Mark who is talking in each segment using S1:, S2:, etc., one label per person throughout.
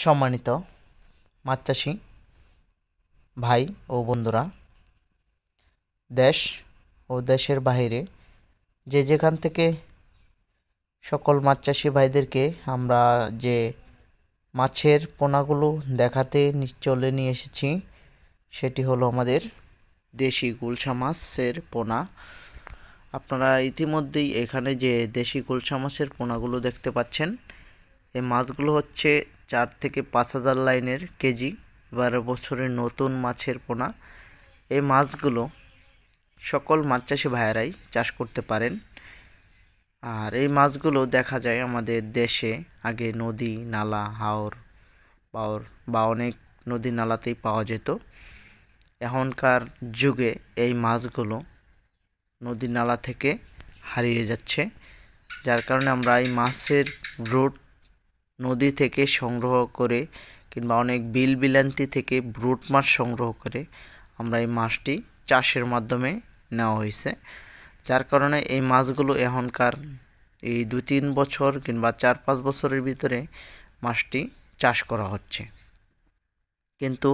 S1: সম্মানিত মাছ চাষি ভাই ও বন্ধুরা, দেশ ও দেশের বাইরে যে যেখান থেকে সকল মাছ চাষি ভাইদেরকে আমরা যে মাছের পোনাগুলো দেখাতে চলে নিয়ে এসেছি, সেটি হলো আমাদের দেশি গুলশা মাছের পোনা। আপনারা ইতিমধ্যেই এখানে যে দেশি গুলশা মাছের পোনাগুলো দেখতে পাচ্ছেন, এই মাছগুলো হচ্ছে 4 থেকে 5,000 লাইনের কেজি। 12 বছরের নতুন মাছের পোনা। এই মাছগুলো সকল মাছ চাষি ভাইয়েরাই চাষ করতে পারেন। আর এই মাছগুলো দেখা যায় আমাদের দেশে আগে নদী নালা হাওর বাওর বা অনেক নদী নালাতেই পাওয়া যেত। এখনকার যুগে এই মাছগুলো নদী নালা থেকে হারিয়ে যাচ্ছে, যার কারণে আমরা এই মাছের ব্রুড নদী থেকে সংগ্রহ করে কিংবা অনেক বিল বিলান্তি থেকে ব্রুড মাছ সংগ্রহ করে আমরা এই মাছটি চাষের মাধ্যমে নেওয়া হয়েছে। যার কারণে এই মাছগুলো এখনকার এই 2-3 বছর কিংবা 4-5 বছরের ভিতরে মাছটি চাষ করা হচ্ছে। কিন্তু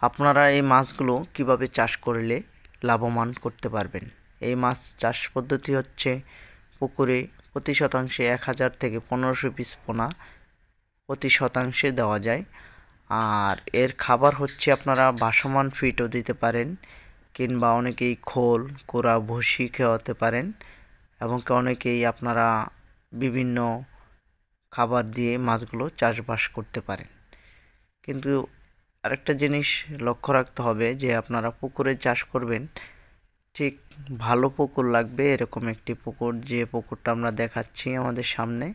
S1: আপনারা এই মাছগুলো কিভাবে চাষ করলে লাভবান করতে পারবেন? এই মাছ চাষ পদ্ধতি হচ্ছে, পুকুরে প্রতি শতাংশে 1000 থেকে 1500 পিস পোনা প্রতি শতাংশে দেওয়া যায়। আর এর খাবার হচ্ছে আপনারা ভাসমান ফিডও দিতে পারেন, কিংবা অনেকেই খোল কোরা ভুসি খাওয়াতে পারেন, এবং অনেকেই আপনারা বিভিন্ন খাবার দিয়ে মাছগুলো চাষবাস করতে পারেন। কিন্তু আরেকটা জিনিস লক্ষ্য রাখতে হবে যে আপনারা পুকুরে চাষ করবেন, ঠিক ভালো পুকুর লাগবে। এরকম একটি পুকুর, যে পুকুরটা আমরা দেখাচ্ছি আমাদের সামনে,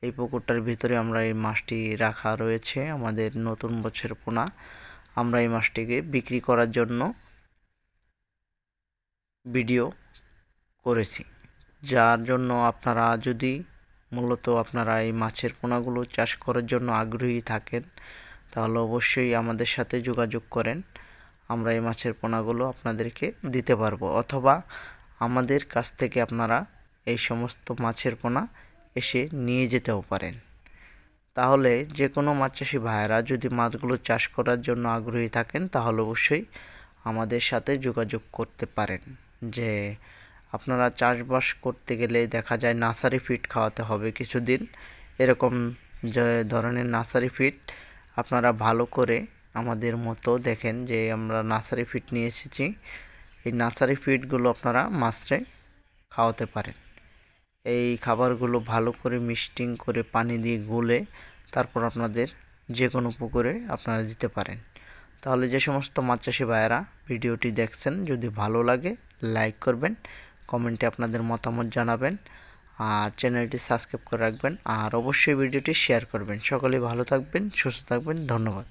S1: এই পুকুরটার ভিতরে আমরা এই মাছটি রাখা রয়েছে আমাদের নতুন বছরের পোনা। আমরা এই মাছটিকে বিক্রি করার জন্য ভিডিও করেছি, যার জন্য আপনারা যদি মূলত আপনারা এই মাছের পোনাগুলো চাষ করার জন্য আগ্রহী থাকেন, তাহলে অবশ্যই আমাদের সাথে যোগাযোগ করেন। আমরা এই মাছের পোনাগুলো আপনাদেরকে দিতে পারবো, অথবা আমাদের কাছ থেকে আপনারা এই সমস্ত মাছের পোনা এসে নিয়ে যেতেও পারেন। তাহলে যে কোনো মাছ চাষি ভাইয়েরা যদি মাছগুলো চাষ করার জন্য আগ্রহী থাকেন, তাহলে অবশ্যই আমাদের সাথে যোগাযোগ করতে পারেন। যে আপনারা চাষবাস করতে গেলে দেখা যায় নার্সারি ফিড খাওয়াতে হবে কিছুদিন, এরকম যে ধরনের নার্সারি ফিড আপনারা ভালো করে আমাদের মতো দেখেন যে আমরা নার্সারি ফিড নিয়ে এসেছি। এই নার্সারি ফিডগুলো আপনারা মাছরে খাওয়াতে পারেন। এই খাবারগুলো ভালো করে মিক্সিং করে পানি দিয়ে গুলে তারপর আপনাদের যে কোনো পুকুরে আপনারা দিতে পারেন। তাহলে যে সমস্ত মাছ চাষি ভাইয়েরা ভিডিওটি দেখছেন, যদি ভালো লাগে লাইক করবেন, কমেন্টে আপনাদের মতামত জানাবেন, আর চ্যানেলটি সাবস্ক্রাইব করে রাখবেন, আর অবশ্যই ভিডিওটি শেয়ার করবেন। সকলেই ভালো থাকবেন, সুস্থ থাকবেন। ধন্যবাদ।